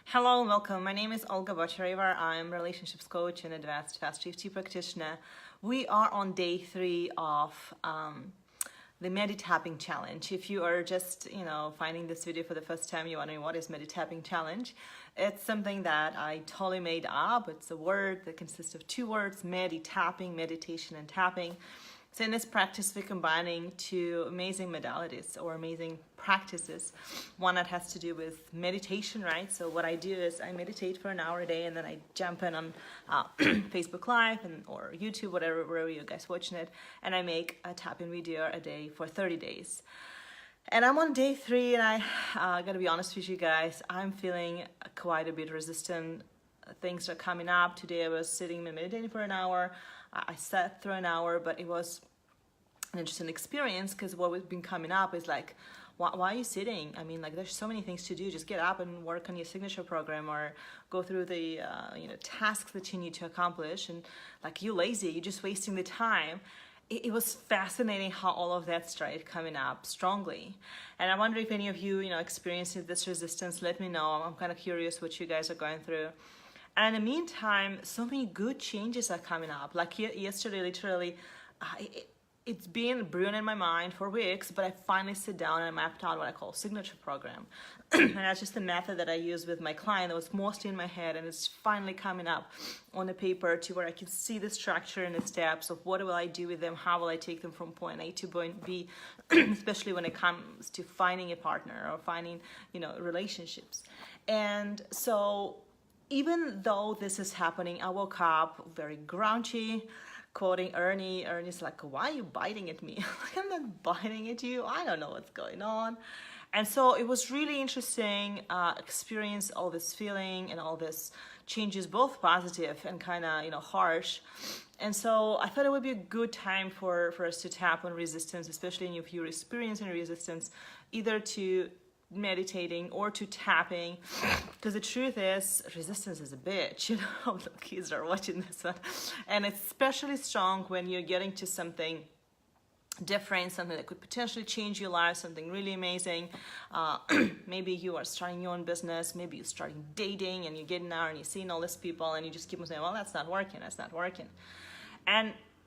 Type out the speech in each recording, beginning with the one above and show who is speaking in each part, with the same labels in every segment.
Speaker 1: Hello and welcome. My name is Olga Bochareva. I'm a relationships coach and advanced fast 50 practitioner. We are on day 3 of the Meditapping Challenge. If you are just, finding this video for the first time, you're wondering what is Meditapping Challenge. It's something that I totally made up. It's a word that consists of 2 words, meditapping, meditation and tapping. So in this practice, we're combining 2 amazing modalities or amazing practices. One that has to do with meditation, right? So what I do is I meditate for an hour a day, and then I jump in on Facebook Live or YouTube, wherever you guys watching it, and I make a tapping video a day for 30 days. And I'm on day 3, and I gotta be honest with you guys, I'm feeling quite a bit resistant. Things are coming up. Today I was sitting and meditating for an hour. I sat through an hour, but it was an interesting experience because what was been coming up is like, why are you sitting? I mean, like, there's so many things to do. Just get up and work on your signature program, or go through the tasks that you need to accomplish. And like, you lazy, you're just wasting the time. It was fascinating how all of that started coming up strongly. And I wonder if any of you, experiencing this resistance. Let me know. I'm kind of curious what you guys are going through. And in the meantime, so many good changes are coming up. Like yesterday, literally, it's been brewing in my mind for weeks, but I finally sit down and I mapped out what I call signature program. And that's just the method that I use with my client. That was mostly in my head, and it's finally coming up on the paper to where I can see the structure and the steps of what will I do with them, how will I take them from point A to point B, especially when it comes to finding a partner or finding, relationships. And so even though this is happening, I woke up very grouchy, quoting Ernie. Ernie's like, why are you biting at me? Like, I'm not biting at you. I don't know what's going on. And so it was really interesting experience all this feeling and all this changes, both positive and kind of, harsh. And so I thought it would be a good time for us to tap on resistance, especially if you're experiencing resistance, either to meditating or to tapping, because the truth is resistance is a bitch. The kids are watching this one, and it's especially strong when you're getting to something different, something that could potentially change your life, something really amazing. Maybe you are starting your own business, maybe you're starting dating, and you're getting out and you're seeing all these people, and you just keep on saying, well, that's not working,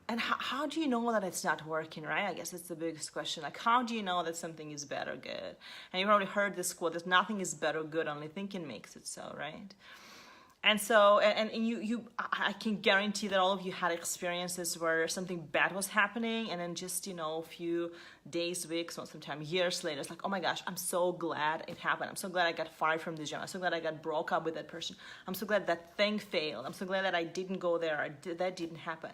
Speaker 1: and how do you know that it's not working, right? I guess that's the biggest question. Like, how do you know that something is bad or good? And you've already heard this quote, that nothing is bad or good, only thinking makes it so, right? And so, I can guarantee that all of you had experiences where something bad was happening, and then just, a few days, weeks, or sometimes years later, it's like, oh my gosh, I'm so glad it happened. I'm so glad I got fired from this job. I'm so glad I got broke up with that person. I'm so glad that thing failed. I'm so glad that I didn't go there, that didn't happen.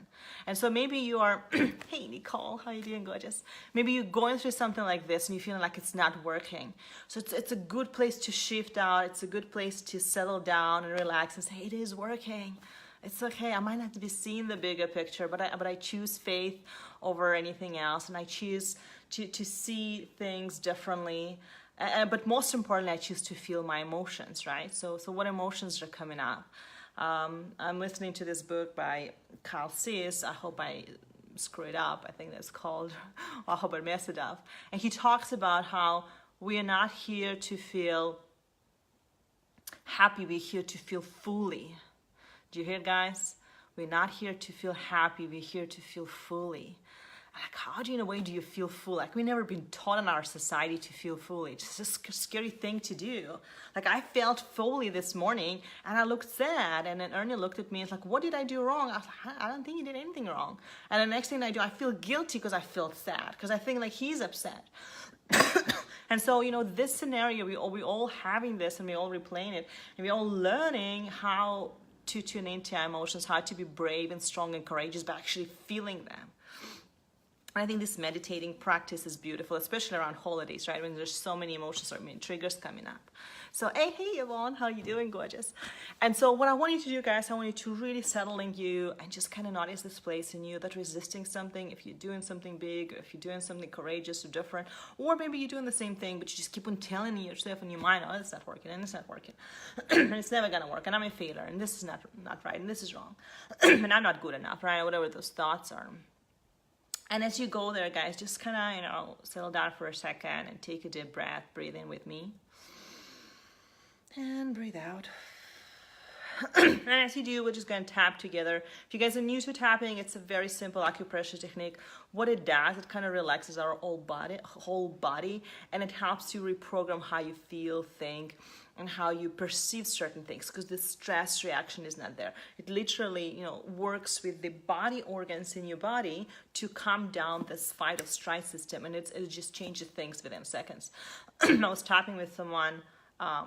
Speaker 1: And so maybe you are, hey Nicole, how you doing, gorgeous? Maybe you're going through something like this and you're feeling like it's not working. So it's a good place to shift out. It's a good place to settle down and relax and say, it is working. It's okay. I might not be seeing the bigger picture, but I choose faith over anything else, and I choose to see things differently. But most importantly, I choose to feel my emotions, right? So what emotions are coming up? I'm listening to this book by Carl Sees. I hope I screw it up. I think that's called, I hope I mess it up. And he talks about how we are not here to feel happy, we're here to feel fully. Do you hear it, guys? We're not here to feel happy, we're here to feel fully. Like, how do you, in a way, do you feel full? Like, we've never been taught in our society to feel fully. It's just a scary thing to do. Like, I felt fully this morning, and I looked sad, and then Ernie looked at me and was like, what did I do wrong? I was like, I don't think you did anything wrong. And the next thing I do, I feel guilty because I feel sad, because I think like he's upset. And so, this scenario, we all having this, and we all replaying it, and we all learning how to tune into our emotions, how to be brave and strong and courageous by actually feeling them. And I think this meditating practice is beautiful, especially around holidays, right? When there's so many emotions or triggers coming up. So, hey Yvonne, how you doing, gorgeous? And so what I want you to do, guys, I want you to really settle in you and just kind of notice this place in you that resisting something, if you're doing something big, or if you're doing something courageous or different, or maybe you're doing the same thing, but you just keep on telling yourself in your mind, oh, it's not working, and it's not working, and it's never gonna work, and I'm a failure, and this is not right, and this is wrong, and I'm not good enough, right? Whatever those thoughts are. And as you go there, guys, just kind of, settle down for a second and take a deep breath. Breathe in with me. And breathe breathe out. And as you do, we're just going to tap together. If you guys are new to tapping, it's a very simple acupressure technique. What it does, it kind of relaxes our whole body, and it helps you reprogram how you feel, think, and how you perceive certain things, because the stress reaction is not there. It literally, works with the body organs in your body to calm down this fight or flight system, and it just changes things within seconds. I was tapping with someone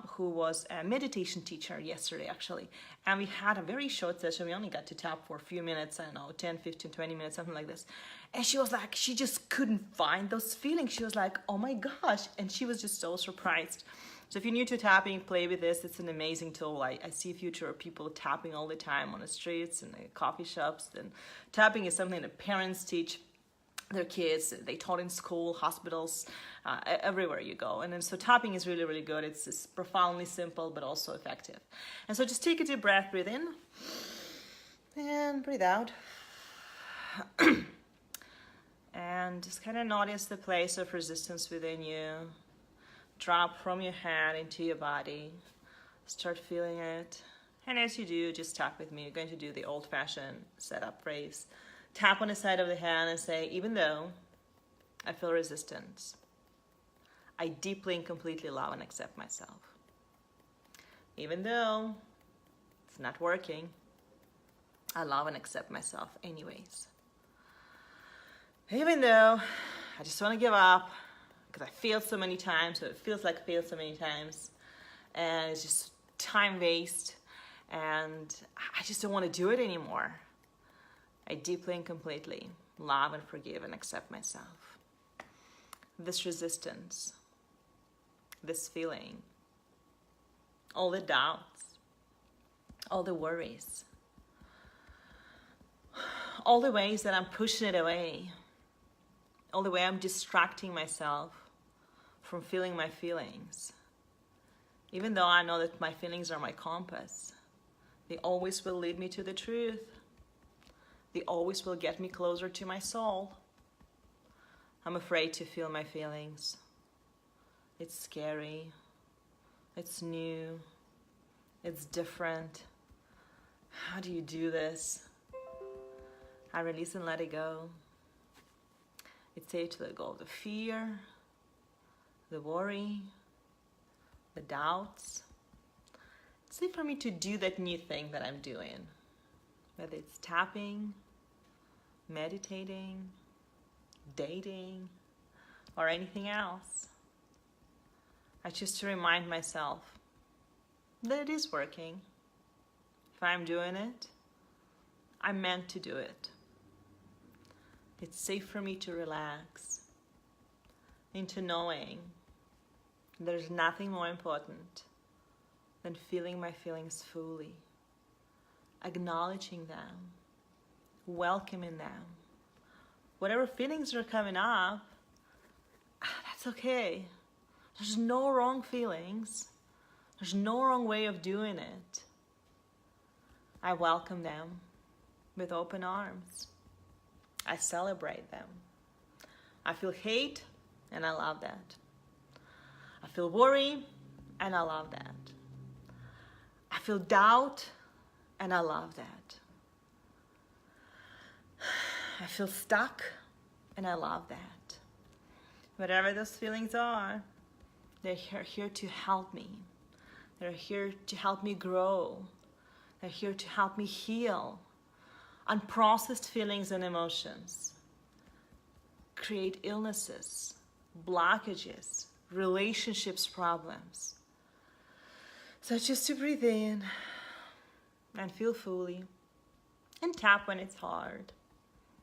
Speaker 1: who was a meditation teacher yesterday, actually. And we had a very short session. We only got to tap for a few minutes, I don't know, 10, 15, 20 minutes, something like this. And she was like, she just couldn't find those feelings. She was like, oh my gosh. And she was just so surprised. So if you're new to tapping, play with this. It's an amazing tool. I see future people tapping all the time on the streets and the coffee shops. And tapping is something that parents teach their kids. They taught in school, hospitals, everywhere you go. And then so tapping is really, really good. It's profoundly simple, but also effective. And so just take a deep breath, breathe in, and breathe out. And just kind of notice the place of resistance within you. Drop from your head into your body. Start feeling it. And as you do, just tap with me. You're going to do the old-fashioned setup phrase. Tap on the side of the hand and say, even though I feel resistance, I deeply and completely love and accept myself. Even though it's not working, I love and accept myself anyways. Even though I just want to give up because I failed so many times, or it feels like I failed so many times, and it's just time waste, and I just don't want to do it anymore. I deeply and completely love and forgive and accept myself. This resistance, this feeling, all the doubts, all the worries, all the ways that I'm pushing it away, all the way I'm distracting myself from feeling my feelings. Even though I know that my feelings are my compass, they always will lead me to the truth. They always will get me closer to my soul. I'm afraid to feel my feelings. It's scary. It's new. It's different. How do you do this? I release and let it go. It's safe to let go of the fear, the worry, the doubts. It's safe for me to do that new thing that I'm doing. Whether it's tapping, meditating, dating, or anything else. I choose to remind myself that it is working. If I'm doing it, I'm meant to do it. It's safe for me to relax into knowing there's nothing more important than feeling my feelings fully, acknowledging them, welcoming them. Whatever feelings are coming up, that's okay. There's no wrong feelings. There's no wrong way of doing it. I welcome them with open arms. I celebrate them. I feel hate, and I love that. I feel worry, and I love that. I feel doubt, and I love that. I feel stuck, and I love that. Whatever those feelings are, they're here to help me. They're here to help me grow. They're here to help me heal unprocessed feelings and emotions, create illnesses, blockages, relationships, problems. So just to breathe in and feel fully, and tap when it's hard,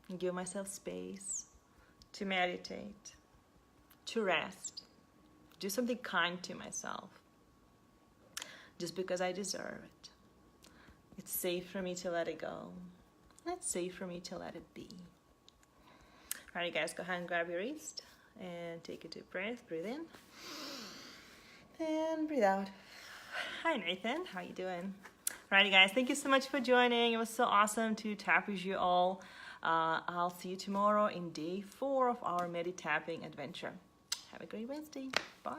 Speaker 1: and give myself space to meditate, to rest, do something kind to myself, just because I deserve it. It's safe for me to let it go. It's safe for me to let it be. All right, guys, go ahead and grab your wrist and take a deep breath. Breathe in and breathe out. Hi, Nathan. How you doing? All right, guys, thank you so much for joining. It was so awesome to tap with you all. I'll see you tomorrow in day 4 of our Meditapping adventure. Have a great Wednesday. Bye.